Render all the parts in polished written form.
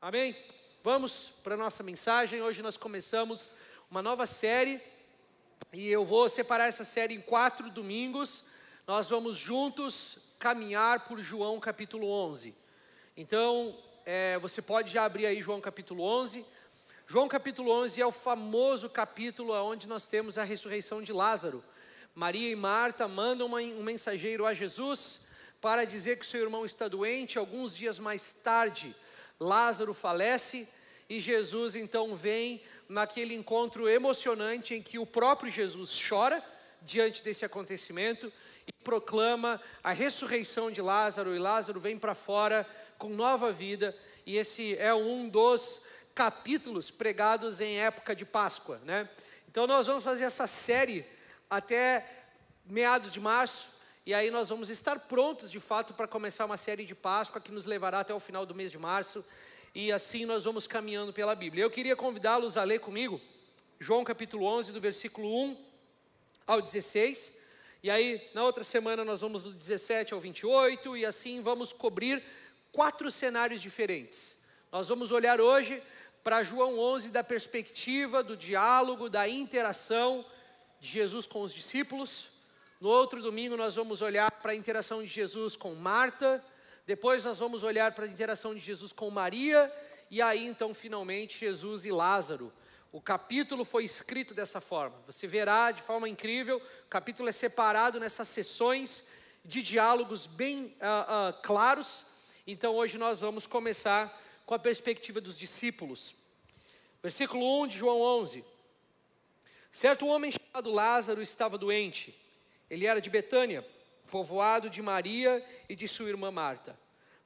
Amém? Vamos para a nossa mensagem. Hoje nós começamos uma nova série e eu vou separar essa série em 4 domingos. Nós vamos juntos caminhar por João capítulo 11. Então, você pode já abrir aí João capítulo 11. João capítulo 11 é o famoso capítulo onde nós temos a ressurreição de Lázaro. Maria e Marta mandam um mensageiro a Jesus para dizer que seu irmão está doente. Alguns dias mais tarde, Lázaro falece e Jesus então vem naquele encontro emocionante em que o próprio Jesus chora diante desse acontecimento e proclama a ressurreição de Lázaro, e Lázaro vem para fora com nova vida, e esse é um dos capítulos pregados em época de Páscoa, né? Então nós vamos fazer essa série até meados de março, e aí nós vamos estar prontos de fato para começar uma série de Páscoa que nos levará até o final do mês de março, e assim nós vamos caminhando pela Bíblia. Eu queria convidá-los a ler comigo João capítulo 11, do versículo 1 ao 16, e aí na outra semana nós vamos do 17 ao 28, e assim vamos cobrir 4 cenários diferentes. Nós vamos olhar hoje para João 11 da perspectiva do diálogo, da interação de Jesus com os discípulos. No outro domingo nós vamos olhar para a interação de Jesus com Marta, depois nós vamos olhar para a interação de Jesus com Maria, e aí então finalmente Jesus e Lázaro. O capítulo foi escrito dessa forma, você verá de forma incrível, o capítulo é separado nessas sessões de diálogos bem claros. Então hoje nós vamos começar com a perspectiva dos discípulos. Versículo 1 de João 11. Certo homem chamado Lázaro estava doente. Ele era de Betânia, povoado de Maria e de sua irmã Marta.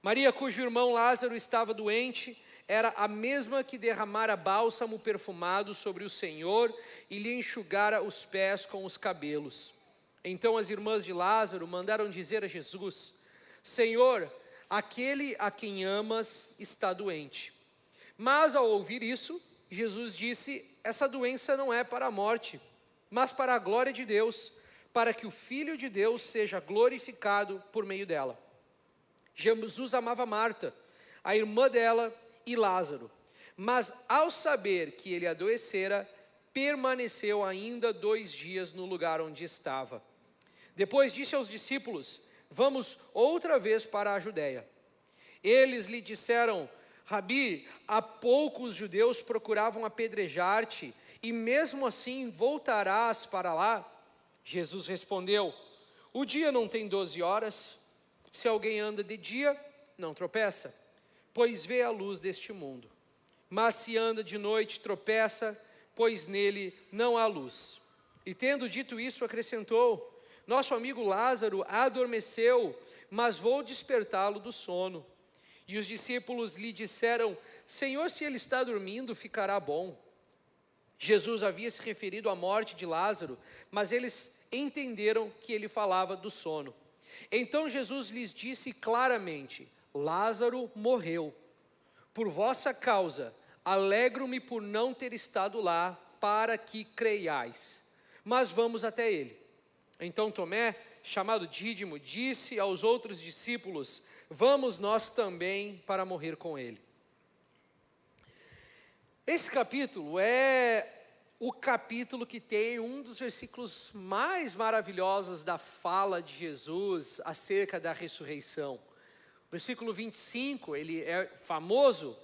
Maria, cujo irmão Lázaro estava doente, era a mesma que derramara bálsamo perfumado sobre o Senhor e lhe enxugara os pés com os cabelos. Então as irmãs de Lázaro mandaram dizer a Jesus: Senhor, aquele a quem amas está doente. Mas ao ouvir isso, Jesus disse: essa doença não é para a morte, mas para a glória de Deus, para que o Filho de Deus seja glorificado por meio dela. Jesus amava Marta, a irmã dela, e Lázaro, mas ao saber que ele adoecera, permaneceu ainda 2 dias no lugar onde estava. Depois disse aos discípulos: vamos outra vez para a Judéia. Eles lhe disseram: Rabi, há pouco os judeus procuravam apedrejar-te, e mesmo assim voltarás para lá? Jesus respondeu: o dia não tem 12 horas? Se alguém anda de dia, não tropeça, pois vê a luz deste mundo. Mas se anda de noite, tropeça, pois nele não há luz. E tendo dito isso, acrescentou: nosso amigo Lázaro adormeceu, mas vou despertá-lo do sono. E os discípulos lhe disseram: Senhor, se ele está dormindo, ficará bom. Jesus havia se referido à morte de Lázaro, mas eles entenderam que ele falava do sono. Então Jesus lhes disse claramente: Lázaro morreu. Por vossa causa, alegro-me por não ter estado lá, para que creiais. Mas vamos até ele. Então Tomé, chamado Dídimo, disse aos outros discípulos: vamos nós também para morrer com ele. Esse capítulo é o capítulo que tem um dos versículos mais maravilhosos da fala de Jesus acerca da ressurreição. O versículo 25, ele é famoso,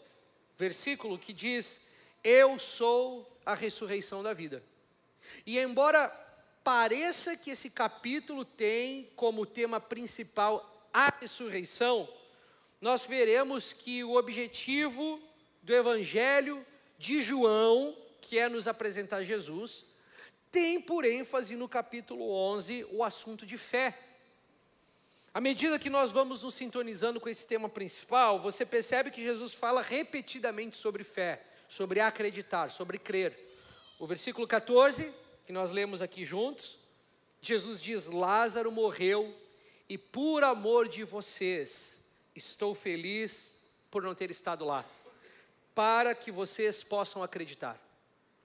versículo que diz: eu sou a ressurreição da vida. E embora pareça que esse capítulo tem como tema principal a ressurreição, nós veremos que o objetivo do Evangelho de João, que é nos apresentar Jesus, tem por ênfase no capítulo 11 o assunto de fé. À medida que nós vamos nos sintonizando com esse tema principal, você percebe que Jesus fala repetidamente sobre fé, sobre acreditar, sobre crer. O versículo 14, que nós lemos aqui juntos, Jesus diz: Lázaro morreu e por amor de vocês estou feliz por não ter estado lá, para que vocês possam acreditar.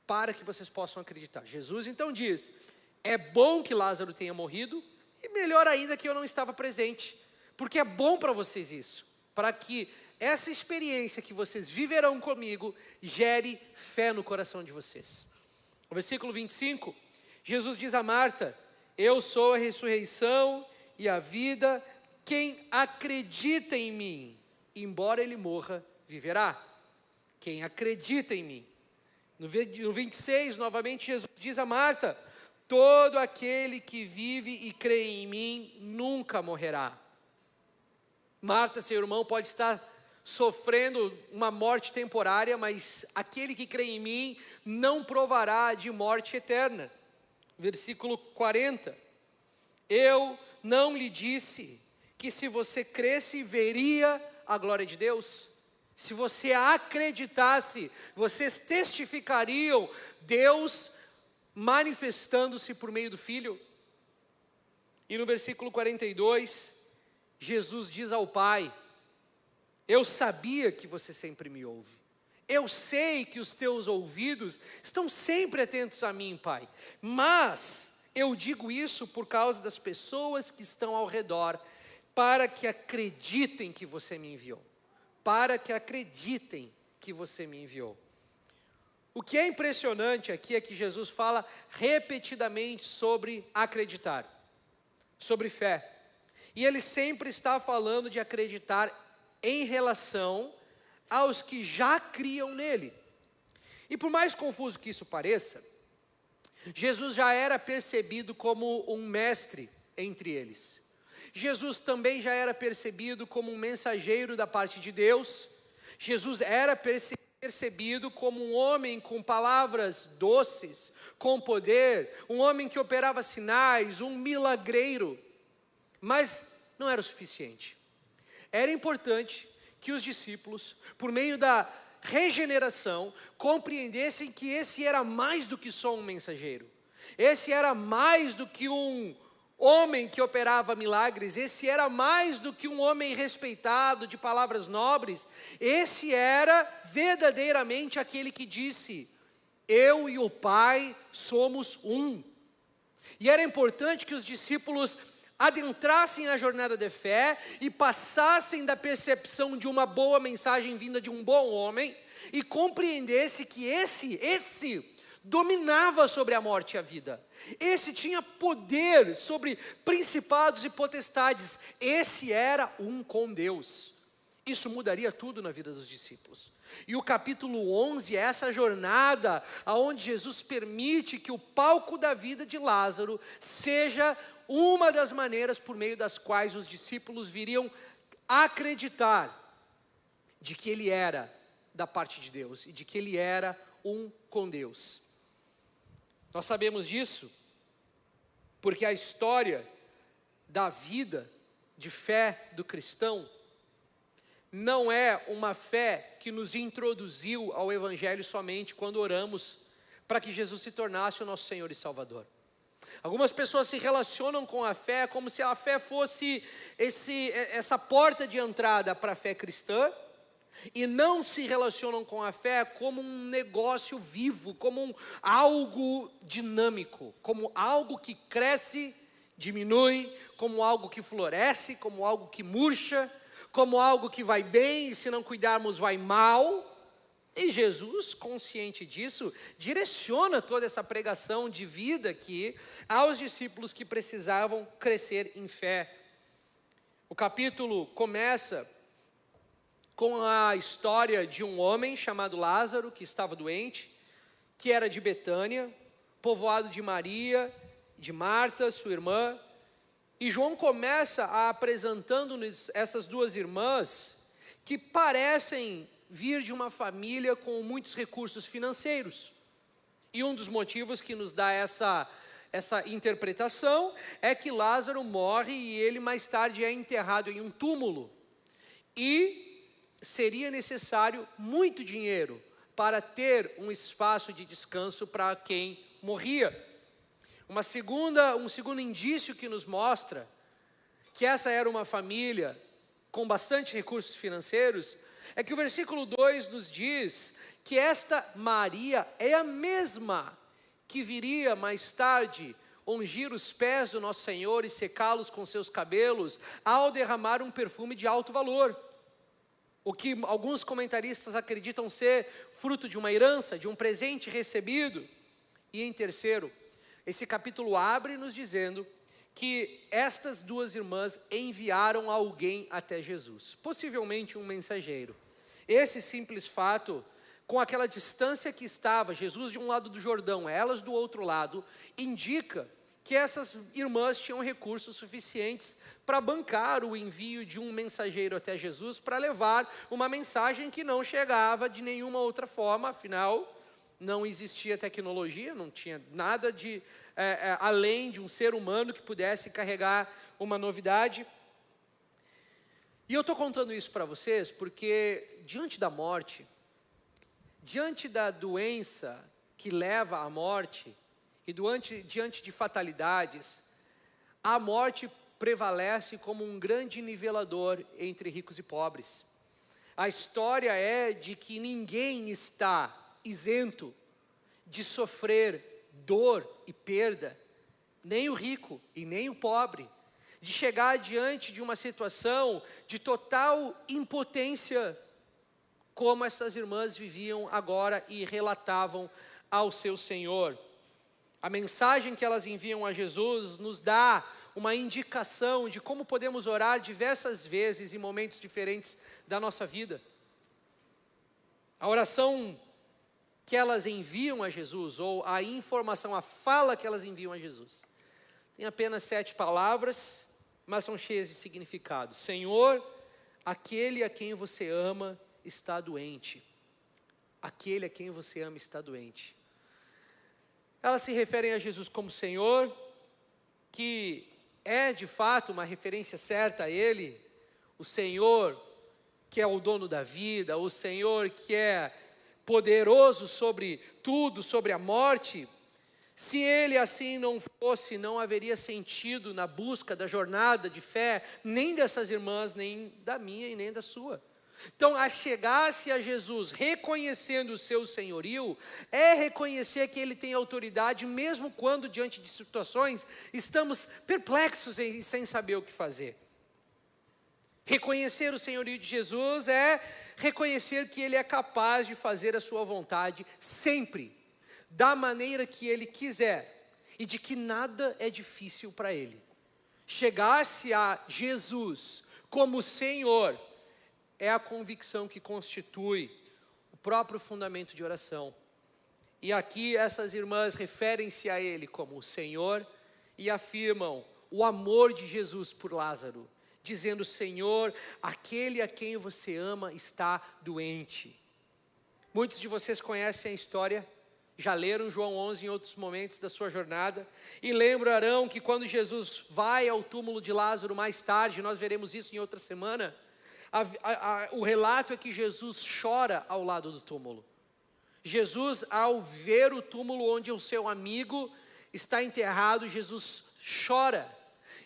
Para que vocês possam acreditar. Jesus então diz: é bom que Lázaro tenha morrido, e melhor ainda que eu não estava presente, porque é bom para vocês isso, para que essa experiência que vocês viverão comigo gere fé no coração de vocês. No versículo 25, Jesus diz a Marta: eu sou a ressurreição e a vida, quem acredita em mim, embora ele morra, viverá. Quem acredita em mim. No 26, novamente, Jesus diz a Marta: todo aquele que vive e crê em mim nunca morrerá. Marta, seu irmão, pode estar sofrendo uma morte temporária, mas aquele que crê em mim não provará de morte eterna. Versículo 40. Eu não lhe disse que se você cresce, veria a glória de Deus? Se você acreditasse, vocês testificariam Deus manifestando-se por meio do Filho. E no versículo 42, Jesus diz ao Pai: eu sabia que você sempre me ouve. Eu sei que os teus ouvidos estão sempre atentos a mim, Pai. Mas eu digo isso por causa das pessoas que estão ao redor, para que acreditem que você me enviou. Para que acreditem que você me enviou. O que é impressionante aqui é que Jesus fala repetidamente sobre acreditar, sobre fé. E ele sempre está falando de acreditar em relação aos que já criam nele. E por mais confuso que isso pareça, Jesus já era percebido como um mestre entre eles. Jesus também já era percebido como um mensageiro da parte de Deus. Jesus era percebido como um homem com palavras doces, com poder, um homem que operava sinais, um milagreiro. Mas não era o suficiente. Era importante que os discípulos, por meio da regeneração, compreendessem que esse era mais do que só um mensageiro. Esse era mais do que um homem que operava milagres. Esse era mais do que um homem respeitado, de palavras nobres. Esse era verdadeiramente aquele que disse: eu e o Pai somos um. E era importante que os discípulos adentrassem na jornada de fé e passassem da percepção de uma boa mensagem vinda de um bom homem e compreendesse que esse dominava sobre a morte e a vida. Esse tinha poder sobre principados e potestades. Esse era um com Deus. Isso mudaria tudo na vida dos discípulos. E o capítulo 11 é essa jornada onde Jesus permite que o palco da vida de Lázaro seja uma das maneiras por meio das quais os discípulos viriam acreditar de que ele era da parte de Deus e de que ele era um com Deus. Nós sabemos disso porque a história da vida de fé do cristão não é uma fé que nos introduziu ao Evangelho somente quando oramos para que Jesus se tornasse o nosso Senhor e Salvador. Algumas pessoas se relacionam com a fé como se a fé fosse essa porta de entrada para a fé cristã, e não se relacionam com a fé como um negócio vivo, como algo dinâmico, como algo que cresce, diminui, como algo que floresce, como algo que murcha, como algo que vai bem e se não cuidarmos vai mal. E Jesus, consciente disso, direciona toda essa pregação de vida aqui aos discípulos que precisavam crescer em fé. O capítulo começa com a história de um homem chamado Lázaro, que estava doente, que era de Betânia, povoado de Maria, de Marta, sua irmã. E João começa apresentando-nos essas duas irmãs que parecem vir de uma família com muitos recursos financeiros. E um dos motivos que nos dá essa interpretação é que Lázaro morre e ele mais tarde é enterrado em um túmulo. E seria necessário muito dinheiro para ter um espaço de descanso para quem morria. Um segundo indício que nos mostra que essa era uma família com bastante recursos financeiros é que o versículo 2 nos diz que esta Maria é a mesma que viria mais tarde ungir os pés do nosso Senhor e secá-los com seus cabelos ao derramar um perfume de alto valor. o que alguns comentaristas acreditam ser fruto de uma herança, de um presente recebido. E em terceiro, esse capítulo abre nos dizendo que estas duas irmãs enviaram alguém até Jesus, possivelmente um mensageiro. Esse simples fato, com aquela distância que estava, Jesus de um lado do Jordão, elas do outro lado, indica que essas irmãs tinham recursos suficientes para bancar o envio de um mensageiro até Jesus, para levar uma mensagem que não chegava de nenhuma outra forma, afinal, não existia tecnologia, não tinha nada de além de um ser humano que pudesse carregar uma novidade. E eu estou contando isso para vocês porque diante da morte, diante da doença que leva à morte, e diante de fatalidades, a morte prevalece como um grande nivelador entre ricos e pobres. A história é de que ninguém está isento de sofrer dor e perda, nem o rico e nem o pobre, de chegar diante de uma situação de total impotência, como essas irmãs viviam agora e relatavam ao seu Senhor. A mensagem que elas enviam a Jesus nos dá uma indicação de como podemos orar diversas vezes em momentos diferentes da nossa vida. A oração que elas enviam a Jesus, ou a informação, a fala que elas enviam a Jesus, tem apenas 7 palavras, mas são cheias de significado. Senhor, aquele a quem você ama está doente. Aquele a quem você ama está doente. Elas se referem a Jesus como Senhor, que é de fato uma referência certa a Ele, o Senhor que é o dono da vida, o Senhor que é poderoso sobre tudo, sobre a morte. Se Ele assim não fosse, não haveria sentido na busca da jornada de fé, nem dessas irmãs, nem da minha e nem da sua. Então, a chegar-se a Jesus reconhecendo o seu senhorio, é reconhecer que Ele tem autoridade, mesmo quando diante de situações estamos perplexos e sem saber o que fazer. Reconhecer o senhorio de Jesus é reconhecer que Ele é capaz de fazer a sua vontade sempre, da maneira que Ele quiser, e de que nada é difícil para Ele. Chegar-se a Jesus como Senhor é a convicção que constitui o próprio fundamento de oração. E aqui essas irmãs referem-se a Ele como o Senhor e afirmam o amor de Jesus por Lázaro, dizendo: Senhor, aquele a quem você ama está doente. Muitos de vocês conhecem a história, já leram João 11 em outros momentos da sua jornada, e lembrarão que quando Jesus vai ao túmulo de Lázaro mais tarde, nós veremos isso em outra semana, o relato é que Jesus chora ao lado do túmulo. Jesus, ao ver o túmulo onde o seu amigo está enterrado, Jesus chora.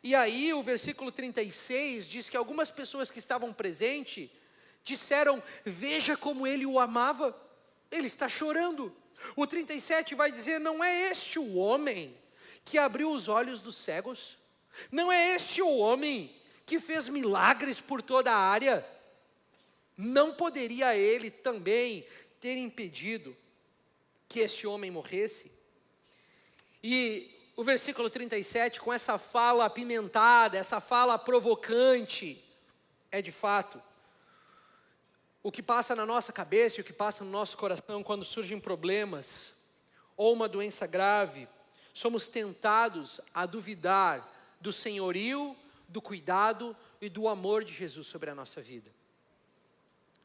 E aí o versículo 36 diz que algumas pessoas que estavam presentes disseram: veja como ele o amava, ele está chorando. O 37 vai dizer: não é este o homem que abriu os olhos dos cegos? Não é este o homem que fez milagres por toda a área? Não poderia ele também ter impedido que este homem morresse? E o versículo 37, com essa fala apimentada, essa fala provocante, é de fato o que passa na nossa cabeça e o que passa no nosso coração quando surgem problemas ou uma doença grave. Somos tentados a duvidar do senhorio, do cuidado e do amor de Jesus sobre a nossa vida.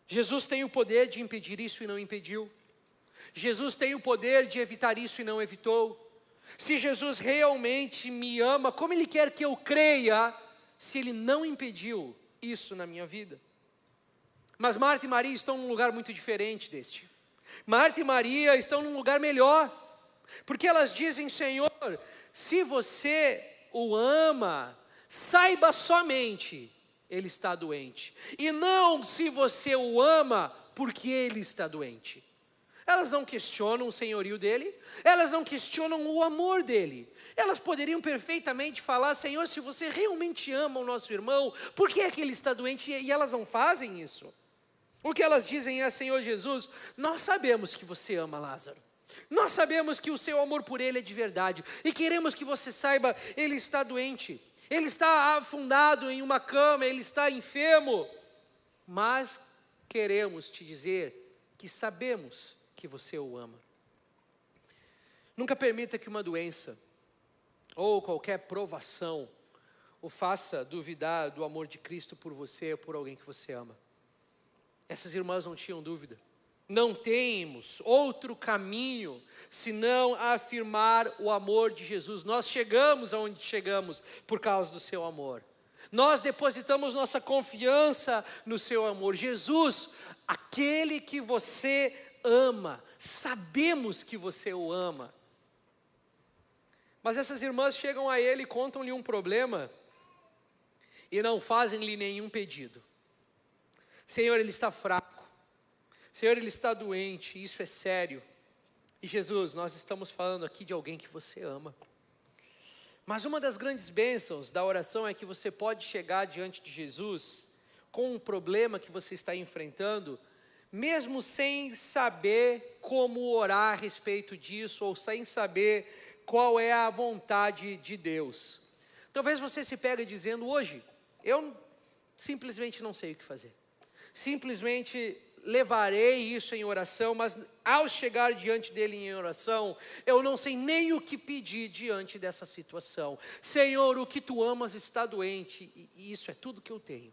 Jesus tem o poder de impedir isso e não impediu. Jesus tem o poder de evitar isso e não evitou. Se Jesus realmente me ama, como Ele quer que eu creia, se Ele não impediu isso na minha vida? Mas Marta e Maria estão num lugar muito diferente deste. Marta e Maria estão num lugar melhor, porque elas dizem: Senhor, se você o ama, saiba somente, ele está doente. E não se você o ama, porque ele está doente. Elas não questionam o senhorio dele, elas não questionam o amor dele. Elas poderiam perfeitamente falar: Senhor, se você realmente ama o nosso irmão, por que é que ele está doente? E elas não fazem isso. O que elas dizem é: Senhor Jesus, nós sabemos que você ama Lázaro. Nós sabemos que o seu amor por ele é de verdade. E queremos que você saiba, ele está doente. Ele está afundado em uma cama, ele está enfermo. Mas queremos te dizer que sabemos que você o ama. Nunca permita que uma doença ou qualquer provação o faça duvidar do amor de Cristo por você ou por alguém que você ama. Essas irmãs não tinham dúvida. Não temos outro caminho senão afirmar o amor de Jesus. Nós chegamos aonde chegamos por causa do seu amor. Nós depositamos nossa confiança no seu amor. Jesus, aquele que você ama, sabemos que você o ama. Mas essas irmãs chegam a ele e contam-lhe um problema e não fazem-lhe nenhum pedido. Senhor, ele está fraco. Senhor, ele está doente, isso é sério. E Jesus, nós estamos falando aqui de alguém que você ama. Mas uma das grandes bênçãos da oração é que você pode chegar diante de Jesus com um problema que você está enfrentando, mesmo sem saber como orar a respeito disso, ou sem saber qual é a vontade de Deus. Talvez você se pegue dizendo: hoje, eu simplesmente não sei o que fazer. Simplesmente levarei isso em oração, mas ao chegar diante dele em oração, eu não sei nem o que pedir diante dessa situação. Senhor, o que tu amas está doente, e isso é tudo que eu tenho.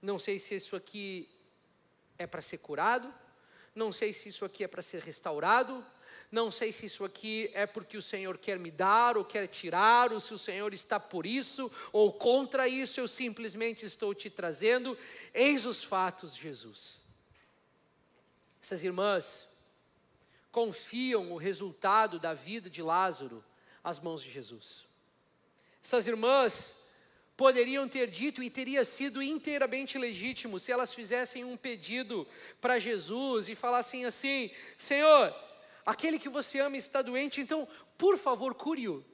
Não sei se isso aqui é para ser curado, não sei se isso aqui é para ser restaurado, não sei se isso aqui é porque o Senhor quer me dar ou quer tirar, ou se o Senhor está por isso ou contra isso. Eu simplesmente estou te trazendo, eis os fatos, Jesus. Essas irmãs confiam o resultado da vida de Lázaro às mãos de Jesus. Essas irmãs poderiam ter dito, e teria sido inteiramente legítimo, se elas fizessem um pedido para Jesus e falassem assim: Senhor, aquele que você ama está doente, então por favor cure-o.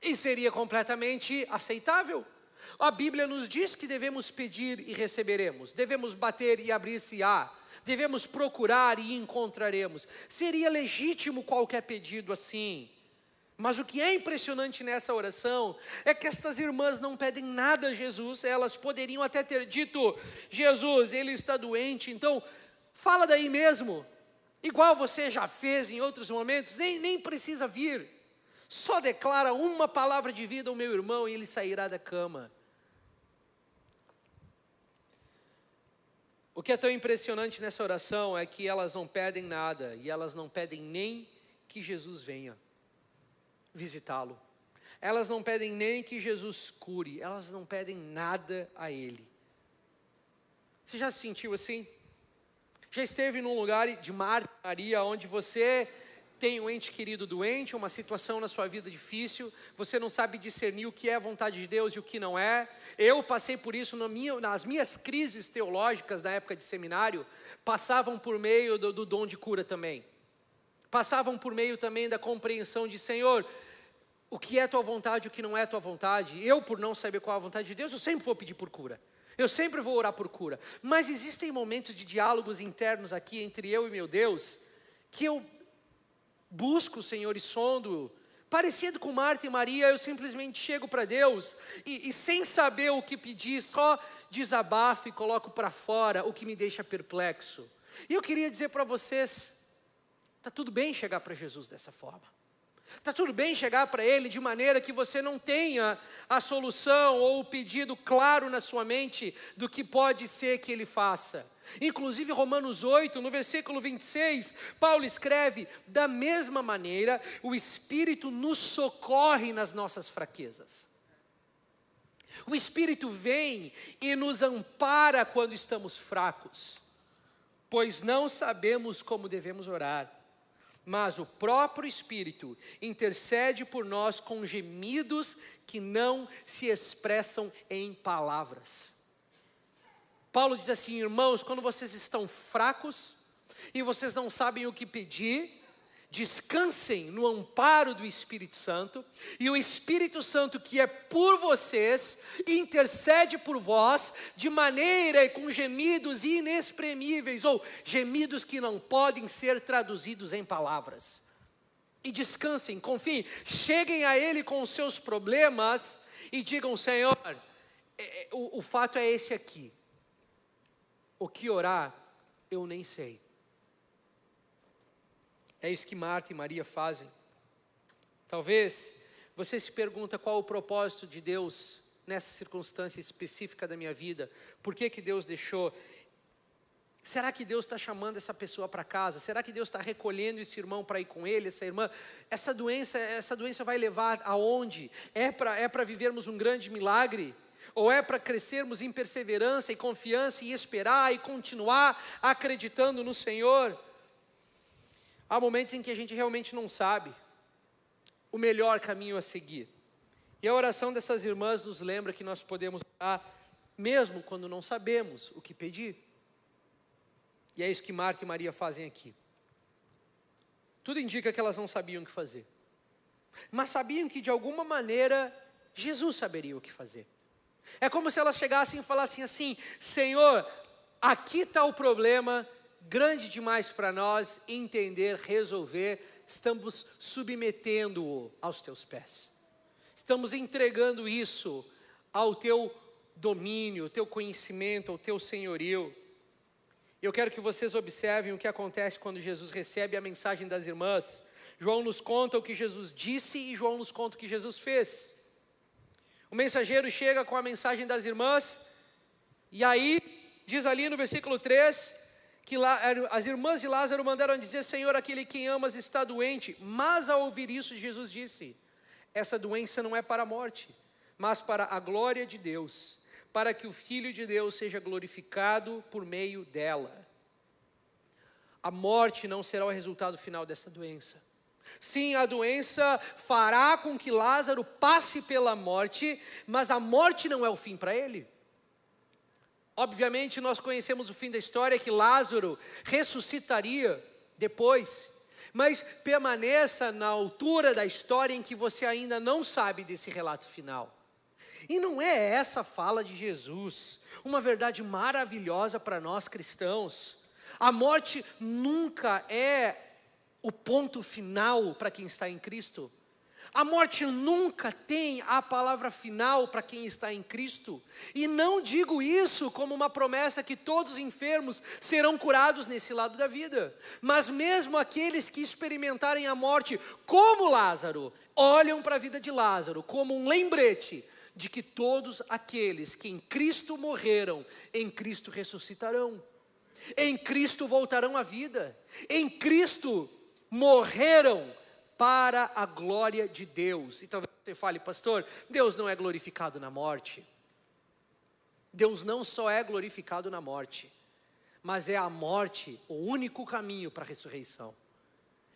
E seria completamente aceitável. A Bíblia nos diz que devemos pedir e receberemos, devemos bater e abrir-se-á, devemos procurar e encontraremos. Seria legítimo qualquer pedido assim. Mas o que é impressionante nessa oração é que estas irmãs não pedem nada a Jesus. Elas poderiam até ter dito: Jesus, ele está doente, então fala daí mesmo, igual você já fez em outros momentos, nem precisa vir. Só declara uma palavra de vida ao meu irmão e ele sairá da cama. O que é tão impressionante nessa oração é que elas não pedem nada, e elas não pedem nem que Jesus venha visitá-lo. Elas não pedem nem que Jesus cure, elas não pedem nada a ele. Você já se sentiu assim? Já esteve num lugar de Marta e Maria, onde você tem um ente querido doente, uma situação na sua vida difícil, você não sabe discernir o que é a vontade de Deus e o que não é? Eu passei por isso nas minhas crises teológicas da época de seminário, passavam por meio do dom de cura também. Passavam por meio também da compreensão de: Senhor, o que é tua vontade, o que não é tua vontade. Eu, por não saber qual é a vontade de Deus, eu sempre vou pedir por cura. Eu sempre vou orar por cura. Mas existem momentos de diálogos internos aqui entre eu e meu Deus, que eu busco, Senhor, e sondo. Parecido com Marta e Maria, eu simplesmente chego para Deus e sem saber o que pedir, só desabafo e coloco para fora o que me deixa perplexo. E eu queria dizer para vocês: está tudo bem chegar para Jesus dessa forma. Está tudo bem chegar para Ele de maneira que você não tenha a solução ou o pedido claro na sua mente do que pode ser que Ele faça. Inclusive Romanos 8, no versículo 26, Paulo escreve: da mesma maneira, o Espírito nos socorre nas nossas fraquezas. O Espírito vem e nos ampara quando estamos fracos, pois não sabemos como devemos orar. Mas o próprio Espírito intercede por nós com gemidos que não se expressam em palavras. Paulo diz assim: irmãos, quando vocês estão fracos e vocês não sabem o que pedir, descansem no amparo do Espírito Santo, e o Espírito Santo que é por vocês, intercede por vós, de maneira e com gemidos inexprimíveis, ou gemidos que não podem ser traduzidos em palavras. E descansem, confiem, cheguem a Ele com os seus problemas, e digam: Senhor, o fato é esse aqui, o que orar, eu nem sei. É isso que Marta e Maria fazem. Talvez você se pergunta qual o propósito de Deus nessa circunstância específica da minha vida. Por que Deus deixou? Será que Deus está chamando essa pessoa para casa? Será que Deus está recolhendo esse irmão para ir com ele, essa irmã? Essa doença vai levar aonde? É para vivermos um grande milagre? Ou é para crescermos em perseverança e confiança e esperar e continuar acreditando no Senhor? Há momentos em que a gente realmente não sabe o melhor caminho a seguir. E a oração dessas irmãs nos lembra que nós podemos orar mesmo quando não sabemos o que pedir. E é isso que Marta e Maria fazem aqui. Tudo indica que elas não sabiam o que fazer, mas sabiam que de alguma maneira Jesus saberia o que fazer. É como se elas chegassem e falassem assim: Senhor, aqui está o problema, grande demais para nós entender, resolver, estamos submetendo-o aos teus pés. Estamos entregando isso ao teu domínio, ao teu conhecimento, ao teu senhorio. Eu quero que vocês observem o que acontece quando Jesus recebe a mensagem das irmãs. João nos conta o que Jesus disse e João nos conta o que Jesus fez. O mensageiro chega com a mensagem das irmãs, e aí, diz ali no versículo 3, que as irmãs de Lázaro mandaram dizer: Senhor, aquele quem amas está doente. Mas ao ouvir isso, Jesus disse: essa doença não é para a morte, mas para a glória de Deus, para que o Filho de Deus seja glorificado por meio dela. A morte não será o resultado final dessa doença. Sim, a doença fará com que Lázaro passe pela morte, mas a morte não é o fim para ele. Obviamente nós conhecemos o fim da história, que Lázaro ressuscitaria depois, mas permaneça na altura da história em que você ainda não sabe desse relato final. E não é essa fala de Jesus uma verdade maravilhosa para nós cristãos? A morte nunca é o ponto final para quem está em Cristo. A morte nunca tem a palavra final para quem está em Cristo. E não digo isso como uma promessa que todos os enfermos serão curados nesse lado da vida. Mas mesmo aqueles que experimentarem a morte, como Lázaro, olham para a vida de Lázaro como um lembrete de que todos aqueles que em Cristo morreram, em Cristo ressuscitarão. Em Cristo voltarão à vida. Em Cristo morreram para a glória de Deus. E talvez você fale: pastor, Deus não é glorificado na morte. Deus não só é glorificado na morte, mas é a morte o único caminho para a ressurreição.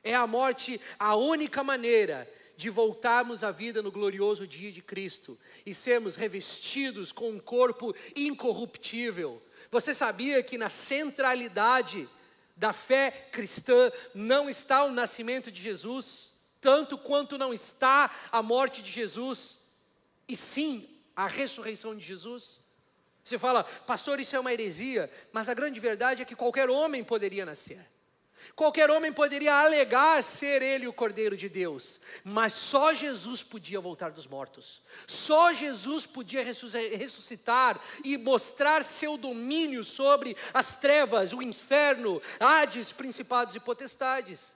É a morte a única maneira de voltarmos à vida no glorioso dia de Cristo e sermos revestidos com um corpo incorruptível. Você sabia que na centralidade da fé cristã não está o nascimento de Jesus, tanto quanto não está a morte de Jesus, e sim a ressurreição de Jesus? Você fala: pastor, isso é uma heresia, mas a grande verdade é que qualquer homem poderia nascer. Qualquer homem poderia alegar ser ele o Cordeiro de Deus, mas só Jesus podia voltar dos mortos. Só Jesus podia ressuscitar e mostrar seu domínio sobre as trevas, o inferno, Hades, principados e potestades.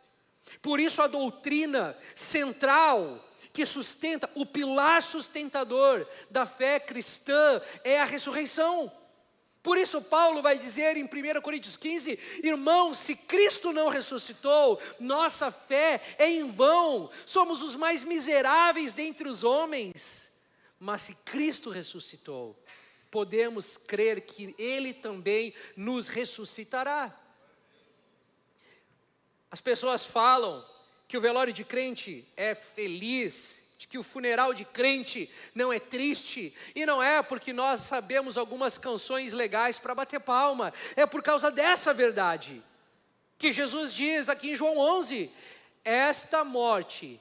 Por isso a doutrina central que sustenta, o pilar sustentador da fé cristã é a ressurreição. Por isso Paulo vai dizer em 1 Coríntios 15: irmãos, se Cristo não ressuscitou, nossa fé é em vão, somos os mais miseráveis dentre os homens. Mas se Cristo ressuscitou, podemos crer que Ele também nos ressuscitará. As pessoas falam que o velório de crente é feliz, que o funeral de crente não é triste, e não é porque nós sabemos algumas canções legais para bater palma, é por causa dessa verdade, que Jesus diz aqui em João 11, esta morte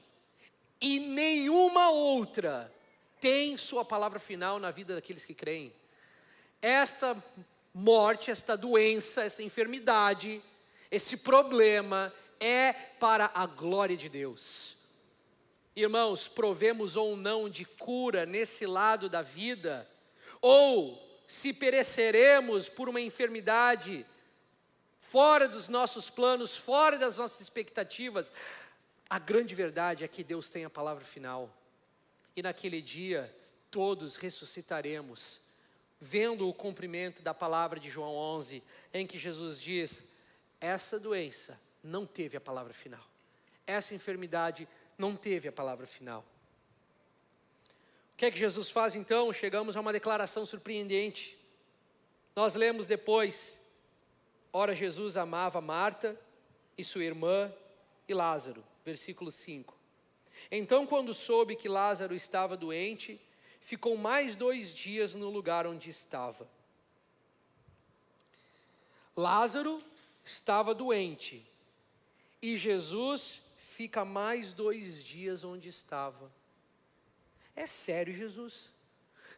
e nenhuma outra tem sua palavra final na vida daqueles que creem. Esta morte, esta doença, esta enfermidade, esse problema é para a glória de Deus. Irmãos, provemos ou não de cura nesse lado da vida, ou se pereceremos por uma enfermidade fora dos nossos planos, fora das nossas expectativas, a grande verdade é que Deus tem a palavra final. E naquele dia, todos ressuscitaremos, vendo o cumprimento da palavra de João 11, em que Jesus diz: essa doença não teve a palavra final. Essa enfermidade não teve a palavra final. O que é que Jesus faz então? Chegamos a uma declaração surpreendente. Nós lemos depois: ora, Jesus amava Marta e sua irmã e Lázaro. Versículo 5. Então, quando soube que Lázaro estava doente, ficou mais 2 dias no lugar onde estava. Lázaro estava doente e Jesus fica mais 2 dias onde estava. É sério, Jesus?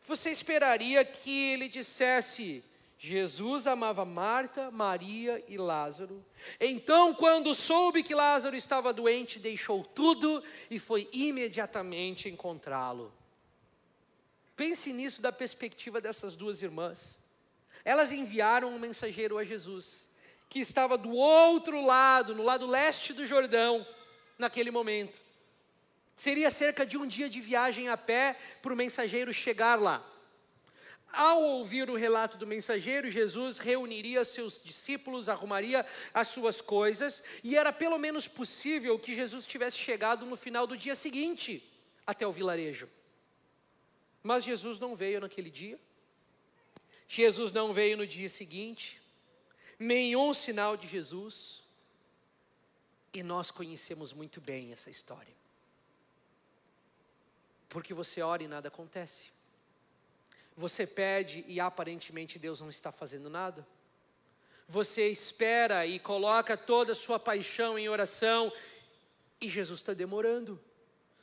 Você esperaria que ele dissesse: Jesus amava Marta, Maria e Lázaro. Então, quando soube que Lázaro estava doente, deixou tudo e foi imediatamente encontrá-lo. Pense nisso da perspectiva dessas 2 irmãs. Elas enviaram um mensageiro a Jesus, que estava do outro lado, no lado leste do Jordão, naquele momento. Seria cerca de 1 dia de viagem a pé para o mensageiro chegar lá. Ao ouvir o relato do mensageiro, Jesus reuniria seus discípulos, arrumaria as suas coisas, e era pelo menos possível que Jesus tivesse chegado no final do dia seguinte até o vilarejo. Mas Jesus não veio naquele dia, Jesus não veio no dia seguinte, nenhum sinal de Jesus, e nós conhecemos muito bem essa história. Porque você ora e nada acontece. Você pede e aparentemente Deus não está fazendo nada. Você espera e coloca toda a sua paixão em oração e Jesus está demorando.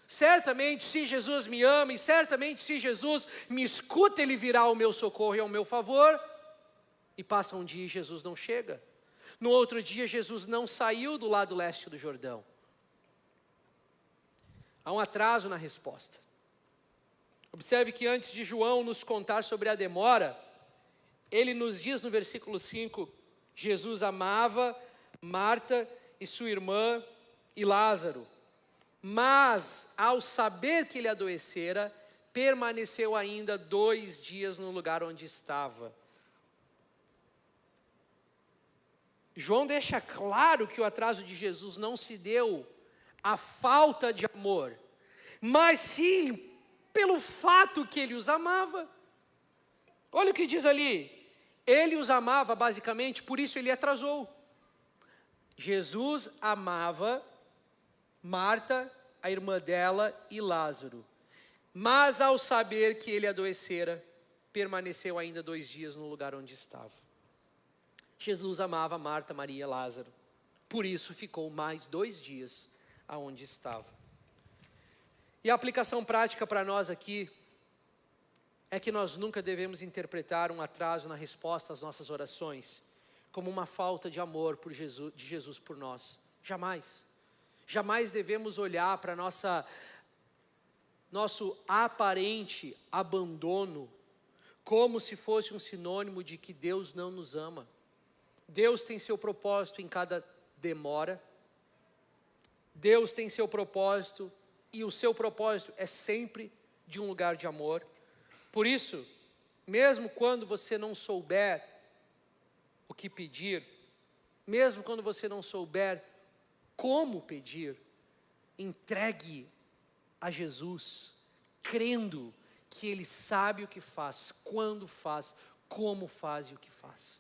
Certamente, se Jesus me ama e certamente se Jesus me escuta, Ele virá ao meu socorro e ao meu favor. E passa um dia e Jesus não chega. No outro dia, Jesus não saiu do lado leste do Jordão. Há um atraso na resposta. Observe que antes de João nos contar sobre a demora, ele nos diz no versículo 5, Jesus amava Marta e sua irmã e Lázaro. Mas, ao saber que ele adoecera, permaneceu ainda 2 dias no lugar onde estava. João deixa claro que o atraso de Jesus não se deu à falta de amor, mas sim pelo fato que ele os amava. Olha o que diz ali: ele os amava basicamente, por isso ele atrasou. Jesus amava Marta, a irmã dela e Lázaro, mas ao saber que ele adoecera, permaneceu ainda 2 dias no lugar onde estava. Jesus amava Marta, Maria e Lázaro, por isso ficou mais 2 dias aonde estava. E a aplicação prática para nós aqui é que nós nunca devemos interpretar um atraso na resposta às nossas orações como uma falta de amor de Jesus por nós. Jamais. Jamais devemos olhar para nosso aparente abandono como se fosse um sinônimo de que Deus não nos ama. Deus tem seu propósito em cada demora. Deus tem seu propósito, e o seu propósito é sempre de um lugar de amor. Por isso, mesmo quando você não souber o que pedir, mesmo quando você não souber como pedir, entregue a Jesus, crendo que Ele sabe o que faz, quando faz, como faz e o que faz.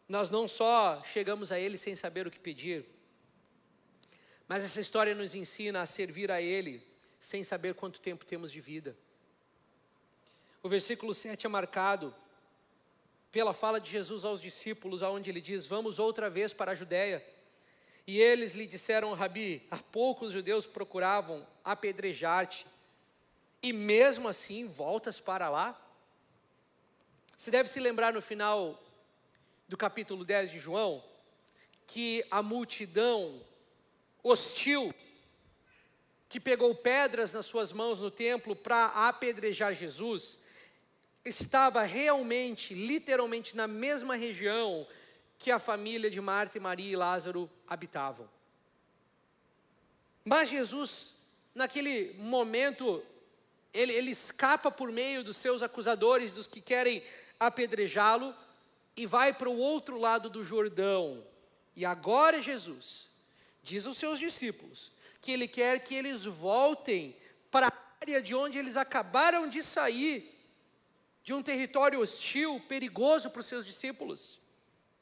Nós não só chegamos a Ele sem saber o que pedir, mas essa história nos ensina a servir a Ele sem saber quanto tempo temos de vida. O versículo 7 é marcado pela fala de Jesus aos discípulos, onde Ele diz: vamos outra vez para a Judéia. E eles lhe disseram: Rabi, há pouco os judeus procuravam apedrejar-te, e mesmo assim voltas para lá? Você deve se lembrar no final do capítulo 10 de João, que a multidão hostil, que pegou pedras nas suas mãos no templo para apedrejar Jesus, estava realmente, literalmente na mesma região que a família de Marta e Maria e Lázaro habitavam. Mas Jesus, naquele momento, ele escapa por meio dos seus acusadores, dos que querem apedrejá-lo, e vai para o outro lado do Jordão. E agora Jesus diz aos seus discípulos que ele quer que eles voltem para a área de onde eles acabaram de sair, de um território hostil, perigoso para os seus discípulos.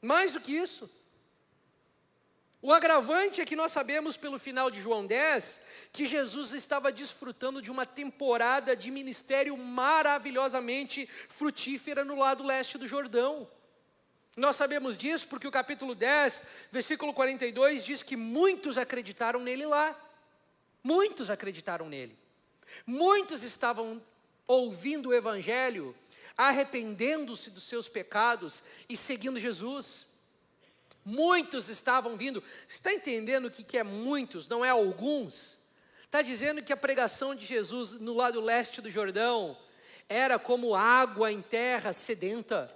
Mais do que isso, o agravante é que nós sabemos pelo final de João 10, que Jesus estava desfrutando de uma temporada de ministério maravilhosamente frutífera no lado leste do Jordão. Nós sabemos disso porque o capítulo 10, versículo 42, diz que muitos acreditaram nele lá. Muitos acreditaram nele. Muitos estavam ouvindo o evangelho, arrependendo-se dos seus pecados e seguindo Jesus. Muitos estavam vindo. Você está entendendo o que é muitos, não é alguns? Está dizendo que a pregação de Jesus no lado leste do Jordão era como água em terra sedenta.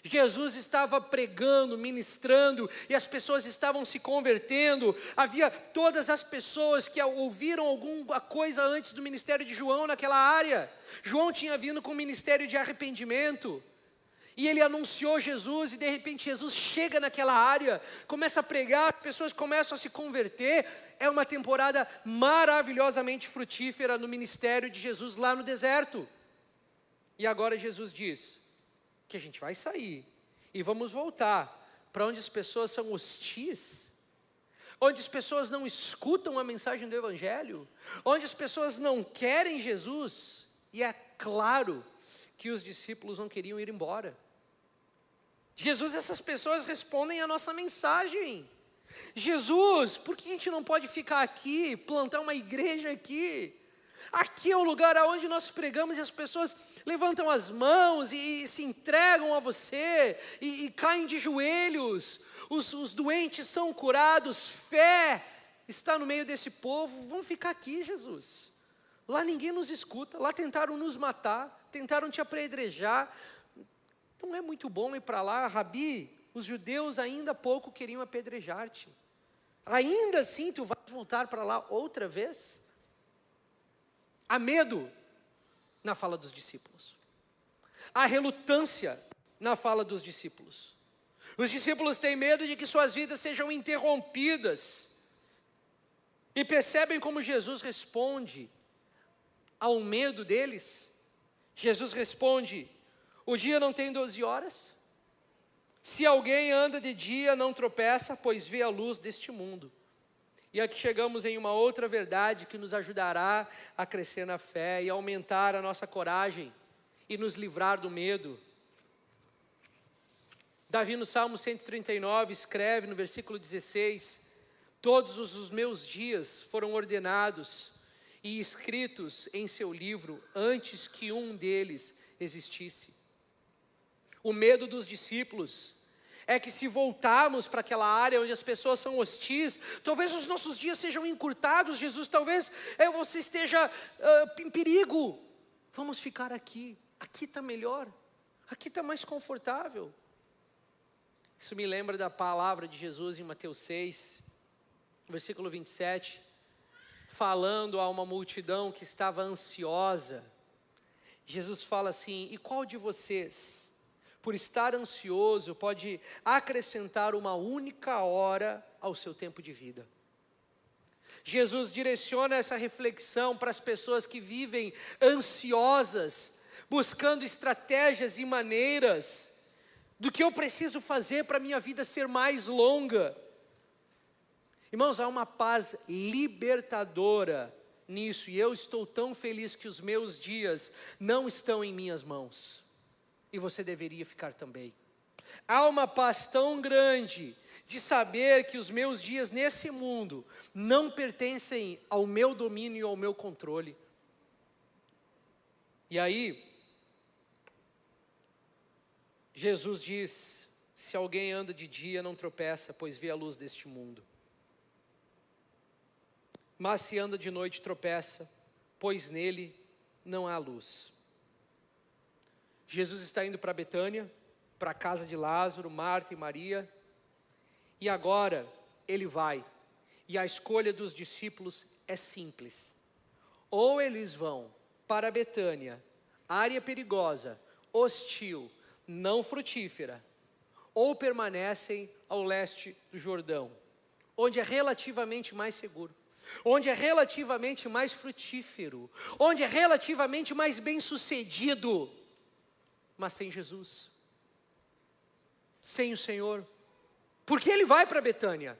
Jesus estava pregando, ministrando, e as pessoas estavam se convertendo. Havia todas as pessoas que ouviram alguma coisa antes do ministério de João naquela área. João tinha vindo com o ministério de arrependimento, e ele anunciou Jesus, e de repente Jesus chega naquela área, começa a pregar, as pessoas começam a se converter. É uma temporada maravilhosamente frutífera no ministério de Jesus lá no deserto. E agora Jesus diz que a gente vai sair e vamos voltar para onde as pessoas são hostis, onde as pessoas não escutam a mensagem do evangelho, onde as pessoas não querem Jesus. E é claro que os discípulos não queriam ir embora. Jesus, essas pessoas respondem a nossa mensagem. Jesus, por que a gente não pode ficar aqui, plantar uma igreja aqui? Aqui é o lugar onde nós pregamos e as pessoas levantam as mãos e se entregam a você e caem de joelhos. Os doentes são curados, fé está no meio desse povo. Vamos ficar aqui, Jesus. Lá ninguém nos escuta, lá tentaram nos matar, tentaram te apedrejar. Não é muito bom ir para lá, Rabi. Os judeus ainda há pouco queriam apedrejar-te. Ainda assim tu vais voltar para lá outra vez? Há medo na fala dos discípulos. Há relutância na fala dos discípulos. Os discípulos têm medo de que suas vidas sejam interrompidas. E percebem como Jesus responde ao medo deles. Jesus responde: o dia não tem 12 horas? Se alguém anda de dia, não tropeça, pois vê a luz deste mundo. E aqui chegamos em uma outra verdade que nos ajudará a crescer na fé e aumentar a nossa coragem e nos livrar do medo. Davi no Salmo 139 escreve no versículo 16: todos os meus dias foram ordenados e escritos em seu livro antes que um deles existisse. O medo dos discípulos é que se voltarmos para aquela área onde as pessoas são hostis, talvez os nossos dias sejam encurtados, Jesus, talvez você esteja em perigo. Vamos ficar aqui, aqui está melhor, aqui está mais confortável. Isso me lembra da palavra de Jesus em Mateus 6, versículo 27, falando a uma multidão que estava ansiosa. Jesus fala assim: e qual de vocês, por estar ansioso, pode acrescentar uma única hora ao seu tempo de vida? Jesus direciona essa reflexão para as pessoas que vivem ansiosas, buscando estratégias e maneiras do que eu preciso fazer para a minha vida ser mais longa. Irmãos, há uma paz libertadora nisso, e eu estou tão feliz que os meus dias não estão em minhas mãos. E você deveria ficar também. Há uma paz tão grande de saber que os meus dias nesse mundo não pertencem ao meu domínio e ao meu controle. E aí, Jesus diz: se alguém anda de dia, não tropeça, pois vê a luz deste mundo. Mas se anda de noite, tropeça, pois nele não há luz. Jesus está indo para Betânia, para a casa de Lázaro, Marta e Maria. E agora ele vai. E a escolha dos discípulos é simples. Ou eles vão para Betânia, área perigosa, hostil, não frutífera, ou permanecem ao leste do Jordão, onde é relativamente mais seguro, onde é relativamente mais frutífero, onde é relativamente mais bem-sucedido, mas sem Jesus, sem o Senhor. Porque ele vai para Betânia.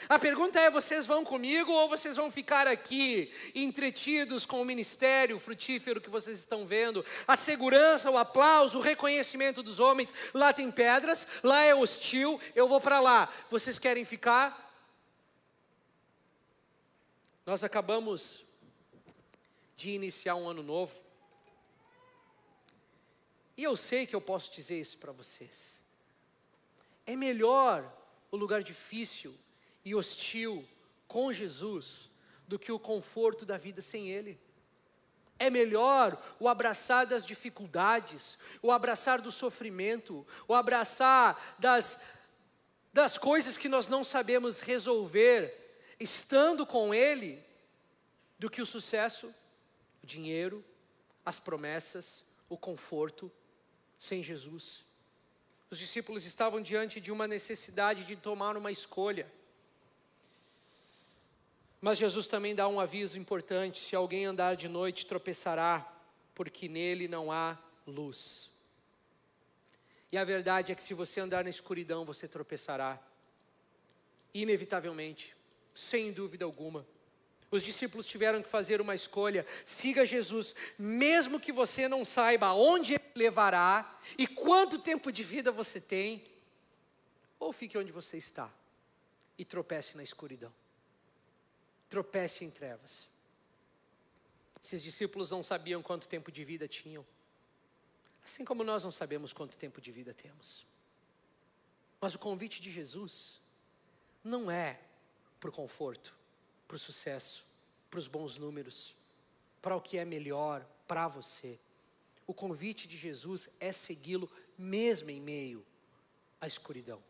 A pergunta é: vocês vão comigo ou vocês vão ficar aqui entretidos com o ministério frutífero que vocês estão vendo? A segurança, o aplauso, o reconhecimento dos homens. Lá tem pedras, lá é hostil, eu vou para lá. Vocês querem ficar? Nós acabamos de iniciar um ano novo. E eu sei que eu posso dizer isso para vocês. É melhor o lugar difícil e hostil com Jesus do que o conforto da vida sem Ele. É melhor o abraçar das dificuldades, o abraçar do sofrimento, o abraçar das coisas que nós não sabemos resolver, estando com Ele, do que o sucesso, o dinheiro, as promessas, o conforto sem Jesus. Os discípulos estavam diante de uma necessidade de tomar uma escolha. Mas Jesus também dá um aviso importante: se alguém andar de noite, tropeçará, porque nele não há luz. E a verdade é que se você andar na escuridão, você tropeçará, inevitavelmente, sem dúvida alguma. Os discípulos tiveram que fazer uma escolha: siga Jesus, mesmo que você não saiba onde Ele levará e quanto tempo de vida você tem, ou fique onde você está e tropece na escuridão, tropece em trevas. Esses discípulos não sabiam quanto tempo de vida tinham, assim como nós não sabemos quanto tempo de vida temos. Mas o convite de Jesus não é para o conforto, para o sucesso, para os bons números, para o que é melhor para você. O convite de Jesus é segui-lo mesmo em meio à escuridão,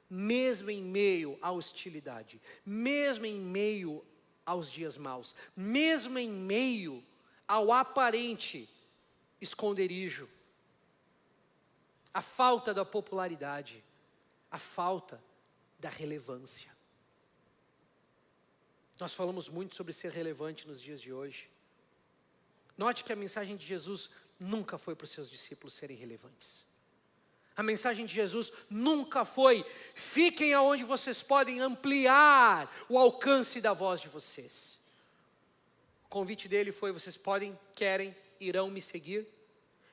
mesmo em meio à hostilidade, mesmo em meio aos dias maus, mesmo em meio ao aparente esconderijo, a falta da popularidade, a falta da relevância. Nós falamos muito sobre ser relevante nos dias de hoje. Note que a mensagem de Jesus nunca foi para os seus discípulos serem relevantes. A mensagem de Jesus nunca foi: fiquem aonde vocês podem ampliar o alcance da voz de vocês. O convite dele foi: vocês podem, querem, irão me seguir,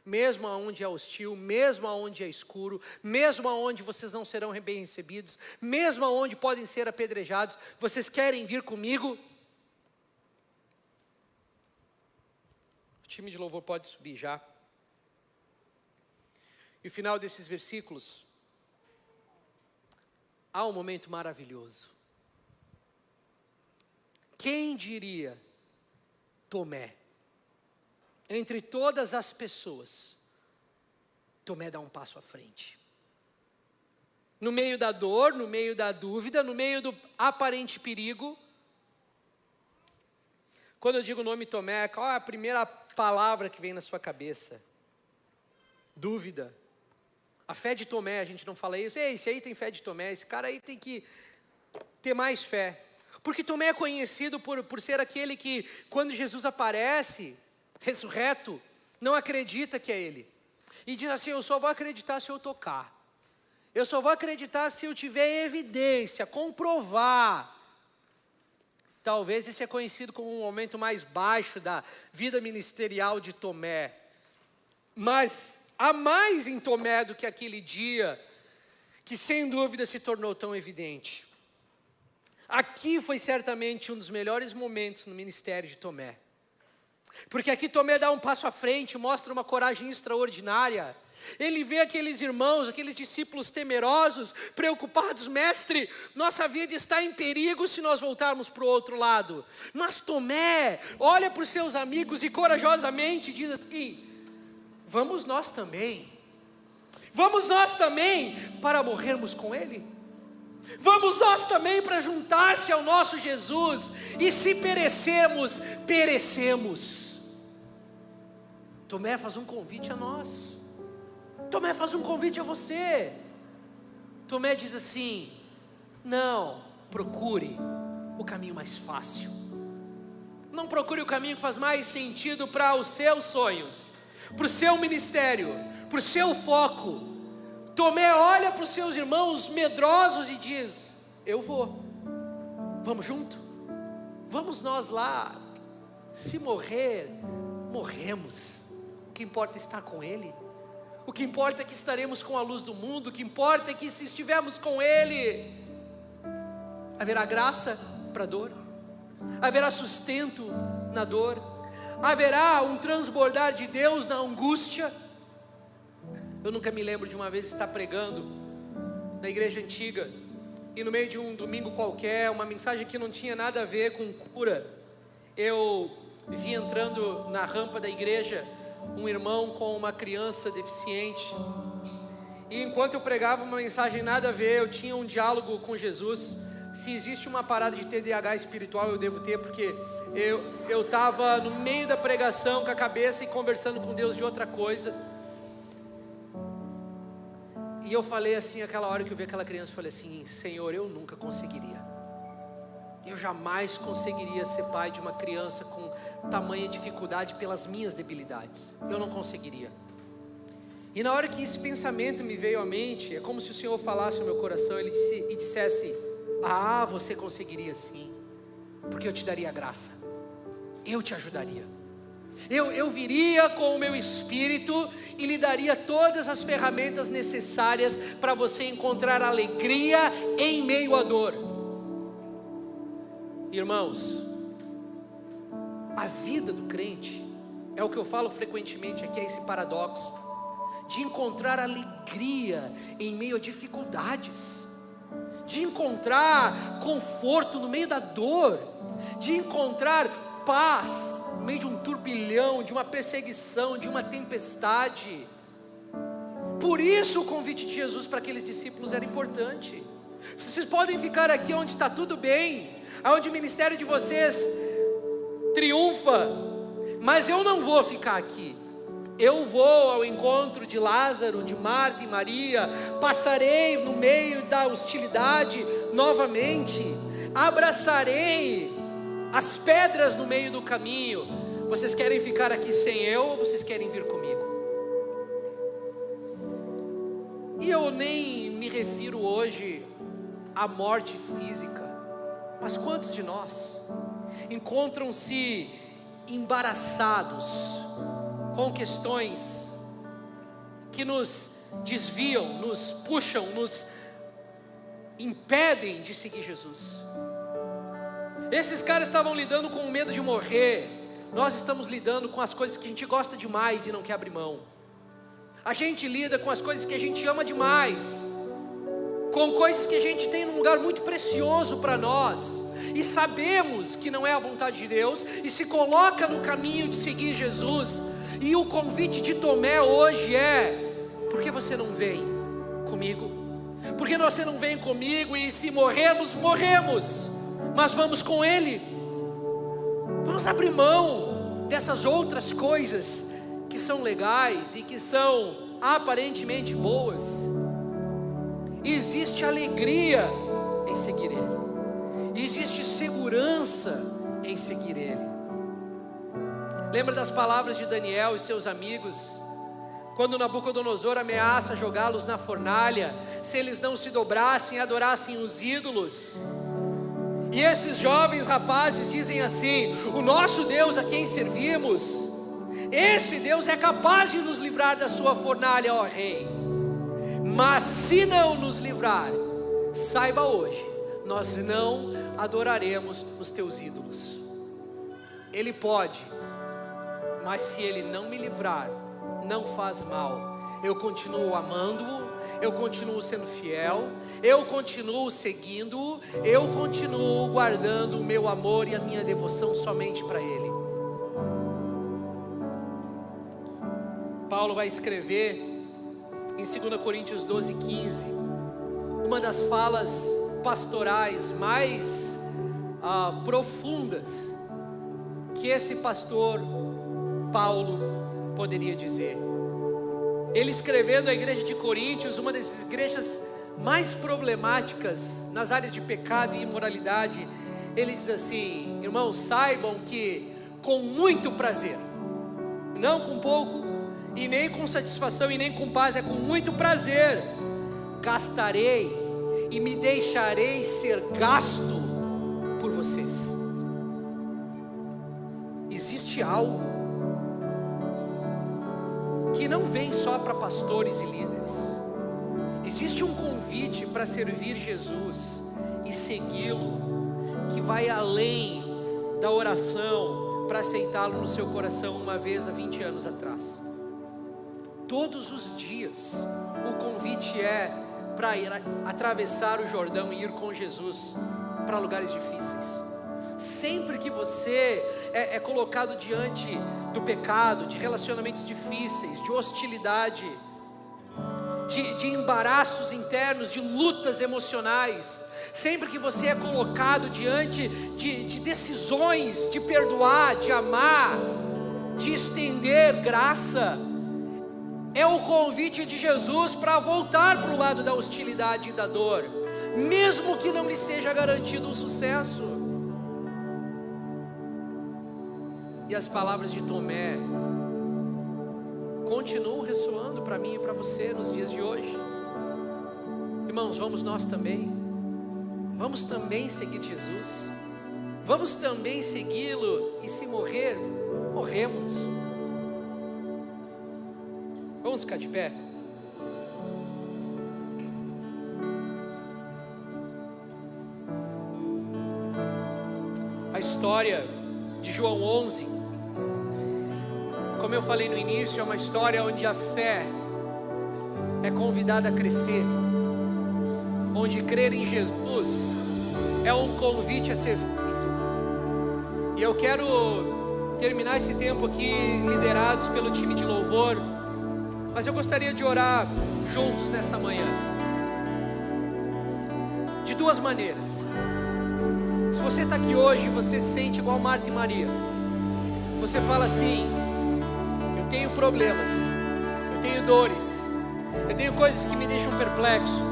mesmo aonde é hostil, mesmo aonde é escuro, mesmo aonde vocês não serão bem recebidos, mesmo aonde podem ser apedrejados, vocês querem vir comigo? O time de louvor pode subir já. E o final desses versículos, há um momento maravilhoso. Quem diria Tomé? Entre todas as pessoas, Tomé dá um passo à frente. No meio da dor, no meio da dúvida, no meio do aparente perigo. Quando eu digo o nome Tomé, qual é a primeira palavra que vem na sua cabeça? Dúvida. A fé de Tomé, a gente não fala isso: ei, esse aí tem fé de Tomé, esse cara aí tem que ter mais fé. Porque Tomé é conhecido por ser aquele que, quando Jesus aparece ressurreto, não acredita que é Ele. E diz assim: eu só vou acreditar se eu tocar. Eu só vou acreditar se eu tiver evidência, comprovar. Talvez esse é conhecido como um momento mais baixo da vida ministerial de Tomé. Mas há mais em Tomé do que aquele dia que sem dúvida se tornou tão evidente. Aqui foi certamente um dos melhores momentos no ministério de Tomé. Porque aqui Tomé dá um passo à frente, mostra uma coragem extraordinária. Ele vê aqueles irmãos, aqueles discípulos temerosos, preocupados: mestre, nossa vida está em perigo se nós voltarmos para o outro lado. Mas Tomé olha para os seus amigos e corajosamente diz assim: vamos nós também. Vamos nós também para morrermos com Ele. Vamos nós também para juntar-se ao nosso Jesus. E se perecermos, perecemos. Tomé faz um convite a nós. Tomé faz um convite a você. Tomé diz assim: não procure o caminho mais fácil. Não procure o caminho que faz mais sentido para os seus sonhos, para o seu ministério, para o seu foco. Tomé olha para os seus irmãos medrosos e diz: eu vou. Vamos junto? Vamos nós lá. Se morrer, morremos. O que importa é estar com Ele. O que importa é que estaremos com a luz do mundo. O que importa é que se estivermos com Ele, haverá graça para a dor, haverá sustento na dor, haverá um transbordar de Deus na angústia. Eu nunca me lembro de uma vez estar pregando na igreja antiga e no meio de um domingo qualquer, uma mensagem que não tinha nada a ver com cura, eu vi entrando na rampa da igreja um irmão com uma criança deficiente, e enquanto eu pregava uma mensagem nada a ver, eu tinha um diálogo com Jesus. Se existe uma parada de TDAH espiritual, eu devo ter, porque eu estava no meio da pregação com a cabeça e conversando com Deus de outra coisa. E eu falei assim, aquela hora que eu vi aquela criança, eu falei assim: Senhor, eu nunca conseguiria. Eu jamais conseguiria ser pai de uma criança com tamanha dificuldade pelas minhas debilidades. Eu não conseguiria. E na hora que esse pensamento me veio à mente, é como se o Senhor falasse no meu coração, Ele dissesse: ah, você conseguiria sim, porque eu te daria graça, eu te ajudaria. Eu viria com o meu espírito e lhe daria todas as ferramentas necessárias para você encontrar alegria em meio à dor. Irmãos, a vida do crente é o que eu falo frequentemente aqui, é esse paradoxo de encontrar alegria em meio a dificuldades, de encontrar conforto no meio da dor, de encontrar paz no meio de um turbilhão, de uma perseguição, de uma tempestade. Por isso o convite de Jesus para aqueles discípulos era importante. Vocês podem ficar aqui onde está tudo bem, onde o ministério de vocês triunfa, mas eu não vou ficar aqui. Eu vou ao encontro de Lázaro, de Marta e Maria, passarei no meio da hostilidade novamente, abraçarei as pedras no meio do caminho. Vocês querem ficar aqui sem eu, ou vocês querem vir comigo? E eu nem me refiro hoje à morte física, mas quantos de nós encontram-se embaraçados com questões que nos desviam, nos puxam, nos impedem de seguir Jesus? Esses caras estavam lidando com o medo de morrer. Nós estamos lidando com as coisas que a gente gosta demais e não quer abrir mão. A gente lida com as coisas que a gente ama demais, com coisas que a gente tem num lugar muito precioso para nós, e sabemos que não é a vontade de Deus, e se coloca no caminho de seguir Jesus. E o convite de Tomé hoje é: por que você não vem comigo? Por que você não vem comigo? E se morremos, morremos, mas vamos com Ele. Vamos abrir mão dessas outras coisas que são legais e que são aparentemente boas. Existe alegria em seguir Ele, existe segurança em seguir Ele. Lembra das palavras de Daniel e seus amigos, quando Nabucodonosor ameaça jogá-los na fornalha, se eles não se dobrassem e adorassem os ídolos? E esses jovens rapazes dizem assim: o nosso Deus a quem servimos, esse Deus é capaz de nos livrar da sua fornalha, ó rei. Mas se não nos livrar, saiba hoje, nós não adoraremos os teus ídolos. Ele pode, mas se ele não me livrar, não faz mal. Eu continuo amando-o, eu continuo sendo fiel, eu continuo seguindo-o, eu continuo guardando o meu amor e a minha devoção somente para ele. Paulo vai escrever em 2 Coríntios 12:15, uma das falas pastorais mais profundas que esse pastor Paulo poderia dizer. Ele escrevendo à igreja de Coríntios, uma das igrejas mais problemáticas nas áreas de pecado e imoralidade, ele diz assim: irmãos, saibam que com muito prazer, não com pouco, e nem com satisfação, e nem com paz, é com muito prazer, gastarei e me deixarei ser gasto por vocês. Existe algo que não vem só para pastores e líderes. Existe um convite para servir Jesus e segui-lo, que vai além da oração para aceitá-lo no seu coração uma vez há 20 anos atrás. Todos os dias o convite é para ir atravessar o Jordão e ir com Jesus para lugares difíceis. Sempre que você é colocado diante do pecado, de relacionamentos difíceis, de hostilidade, de embaraços internos, de lutas emocionais, sempre que você é colocado diante de decisões de perdoar, de amar, de estender graça, é o convite de Jesus para voltar para o lado da hostilidade e da dor, mesmo que não lhe seja garantido o sucesso. E as palavras de Tomé continuam ressoando para mim e para você nos dias de hoje. Irmãos, vamos nós também. Vamos também seguir Jesus. Vamos também segui-lo. E se morrer, morremos. Vamos ficar de pé. A história de João 11, como eu falei no início, é uma história onde a fé é convidada a crescer, onde crer em Jesus é um convite a ser feito. E eu quero terminar esse tempo aqui liderados pelo time de louvor, mas eu gostaria de orar juntos nessa manhã, de duas maneiras. Se você está aqui hoje e você se sente igual Marta e Maria, você fala assim: eu tenho problemas, eu tenho dores, eu tenho coisas que me deixam perplexo,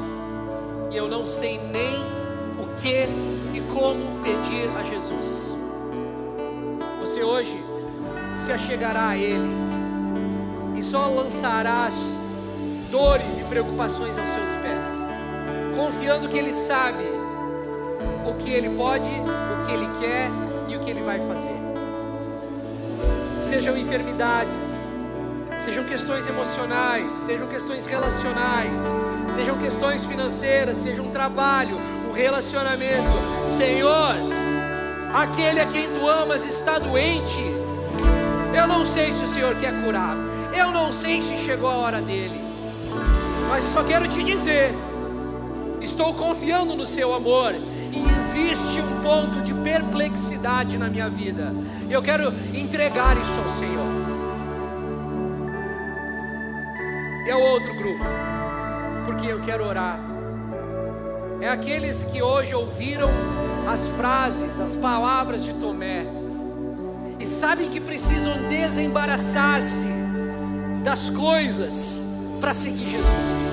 e eu não sei nem o que e como pedir a Jesus. Você hoje se achegará a Ele e só lançará as dores e preocupações aos seus pés, confiando que Ele sabe o que Ele pode, o que Ele quer e o que Ele vai fazer. Sejam enfermidades, sejam questões emocionais, sejam questões relacionais, sejam questões financeiras, seja um trabalho, um relacionamento. Senhor, aquele a quem Tu amas está doente. Eu não sei se o Senhor quer curar, eu não sei se chegou a hora dele, mas eu só quero te dizer: estou confiando no Seu amor. E existe um ponto de perplexidade na minha vida, eu quero entregar isso ao Senhor. E é o outro grupo, porque eu quero orar, é aqueles que hoje ouviram as frases, as palavras de Tomé, e sabem que precisam desembaraçar-se das coisas para seguir Jesus.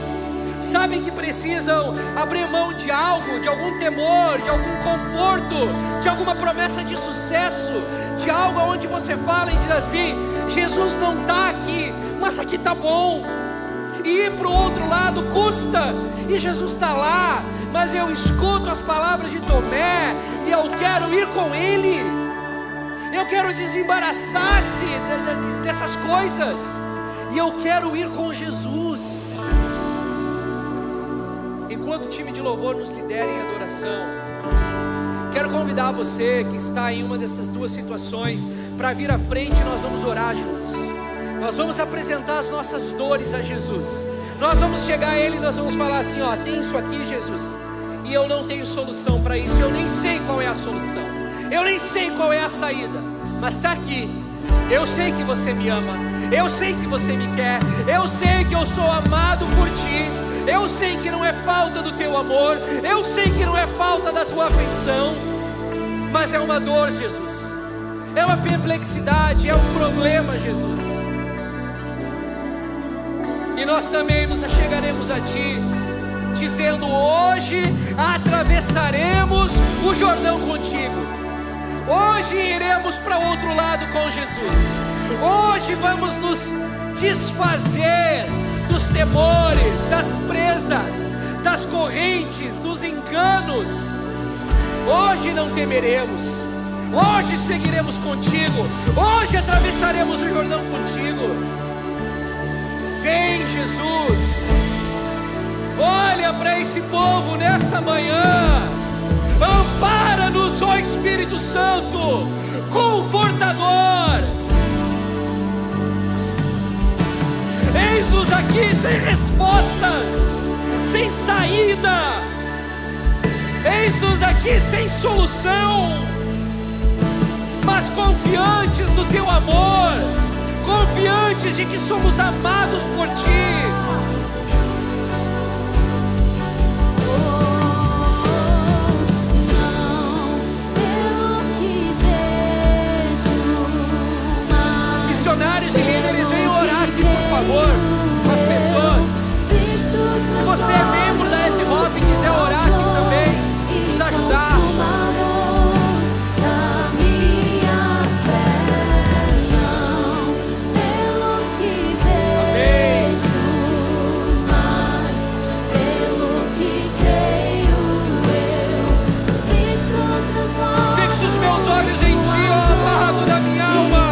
Sabem que precisam abrir mão de algo, de algum temor, de algum conforto, de alguma promessa de sucesso, de algo onde você fala e diz assim: Jesus não está aqui, mas aqui está bom. E ir para o outro lado custa, e Jesus está lá, mas eu escuto as palavras de Tomé e eu quero ir com Ele. Eu quero desembaraçar-se dessas coisas, e eu quero ir com Jesus. enquanto o time de louvor nos lidera em adoração, quero convidar você que está em uma dessas duas situações para vir à frente e nós vamos orar juntos. Nós vamos apresentar as nossas dores a Jesus. Nós vamos chegar a Ele e nós vamos falar assim: ó, tem isso aqui, Jesus, e eu não tenho solução para isso, eu nem sei qual é a solução, eu nem sei qual é a saída, mas está aqui. Eu sei que você me ama, eu sei que você me quer, eu sei que eu sou amado por Ti, eu sei que não é falta do Teu amor, eu sei que não é falta da Tua afeição, mas é uma dor, Jesus, é uma perplexidade, é um problema, Jesus. E nós também nos achegaremos a Ti, dizendo: hoje atravessaremos o Jordão contigo, hoje iremos para o outro lado com Jesus, hoje vamos nos desfazer dos temores, das presas, das correntes, dos enganos. Hoje não temeremos, hoje seguiremos contigo, hoje atravessaremos o Jordão contigo. Vem, Jesus, olha para esse povo nessa manhã, ampara-nos, ó Espírito Santo, Confortador. Eis-nos aqui sem respostas, sem saída, eis-nos aqui sem solução, mas confiantes do Teu amor, confiantes de que somos amados por Ti. Missionários e líderes, venham orar aqui, por favor, com as pessoas. Se você é membro da F-Hop e quiser orar aqui também, nos ajudar. Fixo os meus olhos em Ti, ó amado da minha alma.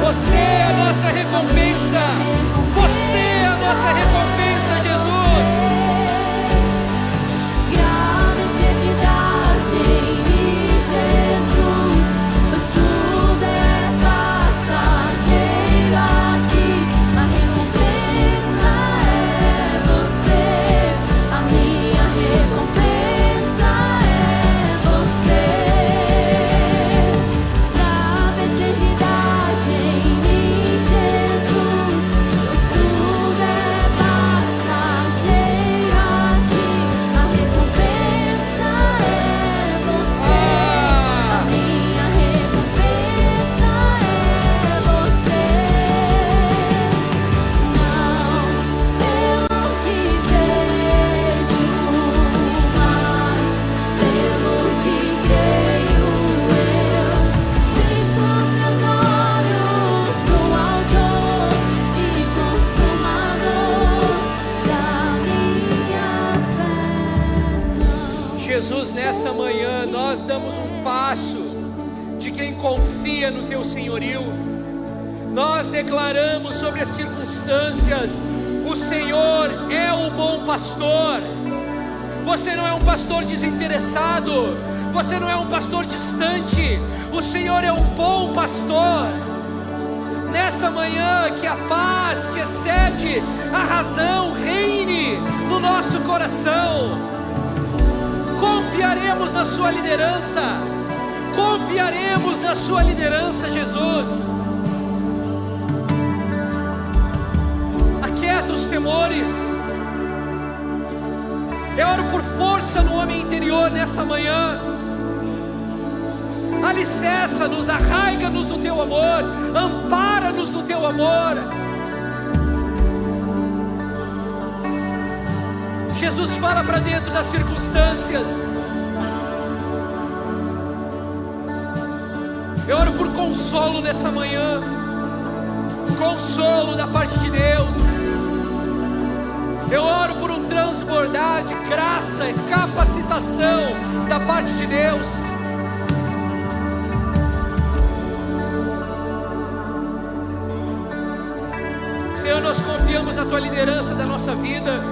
Você é a nossa recompensa, você é a nossa recompensa, Jesus. Grava eternidade em mim, Jesus, pois tudo é passageiro aqui, a recompensa é você, a minha recompensa é você. Grava eternidade em mim, Jesus, pois tudo é passageiro aqui, a recompensa é você, a minha recompensa é você. Não pelo que vejo, mas pelo que creio eu. Fixo os meus olhos no Autor e Consumador da minha fé. Jesus, nessa manhã nós damos um passo de quem confia no Teu senhorio. Nós declaramos sobre as circunstâncias: o Senhor é o bom pastor. Você não é um pastor desinteressado, você não é um pastor distante, o Senhor é um bom pastor. Nessa manhã, que a paz que excede a razão reine no nosso coração. Confiaremos na sua liderança. Confiaremos na sua liderança, Jesus. Aquieta os temores. Eu oro por força no homem interior nessa manhã. Alicerça-nos, arraiga-nos no teu amor, ampara-nos no teu amor. Jesus, fala para dentro das circunstâncias. Eu oro por consolo nessa manhã, consolo da parte de Deus. Eu oro por um transbordar de graça e capacitação da parte de Deus. Senhor, nós confiamos na Tua liderança da nossa vida.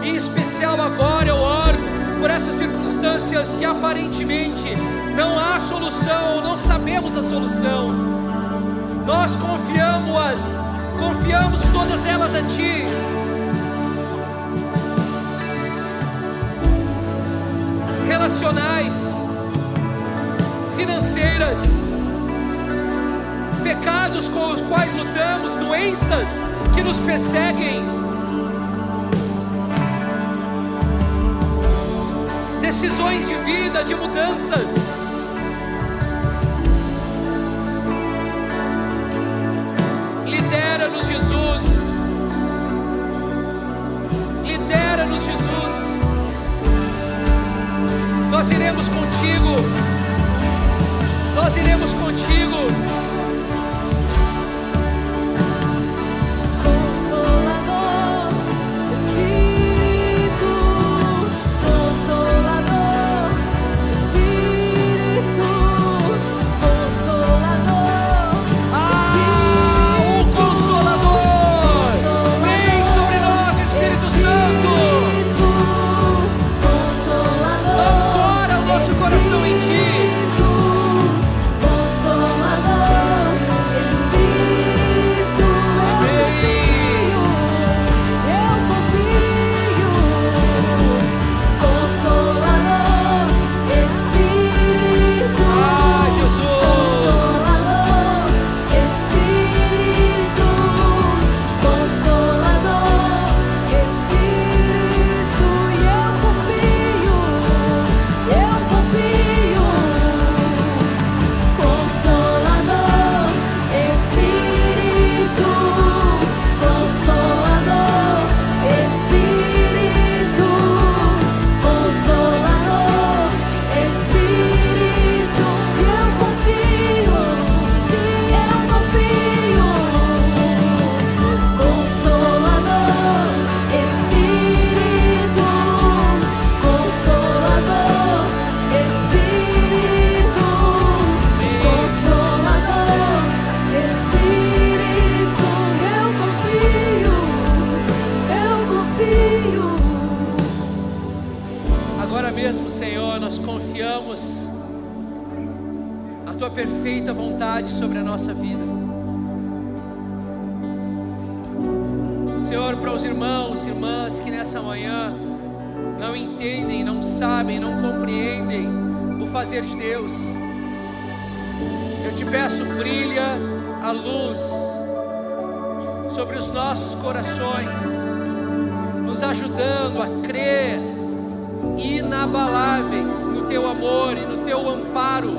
Em especial agora eu oro por essas circunstâncias que aparentemente não há solução, não sabemos a solução. Nós confiamos todas elas a Ti. Relacionais, financeiras, pecados com os quais lutamos, doenças que nos perseguem, decisões de vida, de mudanças. Lidera-nos, Jesus. Lidera-nos, Jesus. Nós iremos contigo. Nós iremos contigo. Consolador, Espírito, Consolador, Espírito, Consolador. O Consolador! Vem sobre nós, Espírito Santo! Ancora o nosso coração em Ti. Agora mesmo, Senhor, nós confiamos a Tua perfeita vontade sobre a nossa vida. Senhor, para os irmãos e irmãs que nessa manhã não entendem, não sabem, não compreendem o fazer de Deus, eu te peço, brilha a luz sobre os nossos corações, nos ajudando a crer inabaláveis no Teu amor e no Teu amparo.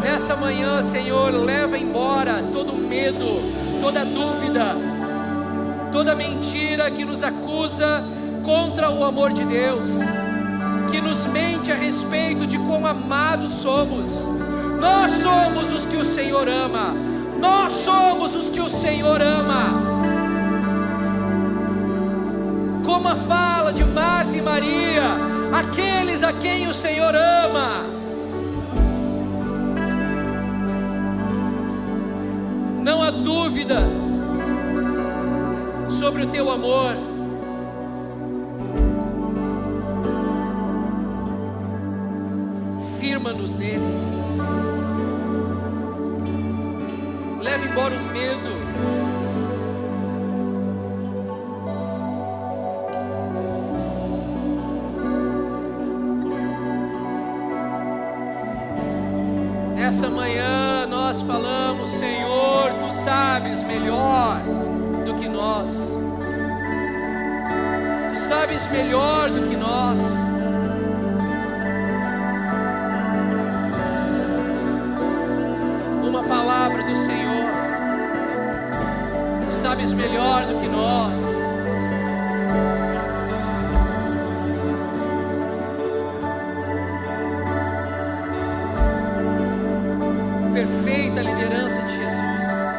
Nessa manhã, Senhor, leva embora todo medo, toda dúvida, toda mentira que nos acusa contra o amor de Deus, que nos mente a respeito de quão amados somos. Nós somos os que o Senhor ama. Nós somos os que o Senhor ama. Como a fala de Marta e Maria, aqueles a quem o Senhor ama. Não há dúvida sobre o Teu amor. Firma-nos nele. Leva embora o medo. Nessa manhã nós falamos: Senhor, Tu sabes melhor do que nós. Tu sabes melhor do que nós. Uma palavra do Senhor. Tu sabes melhor do que nós. Perfeita liderança de Jesus.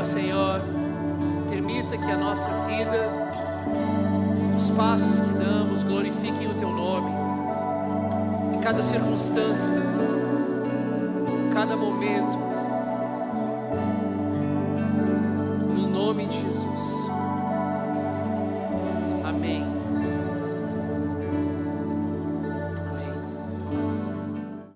Senhor, permita que a nossa vida, os passos que damos, glorifiquem o Teu nome, em cada circunstância, em cada momento.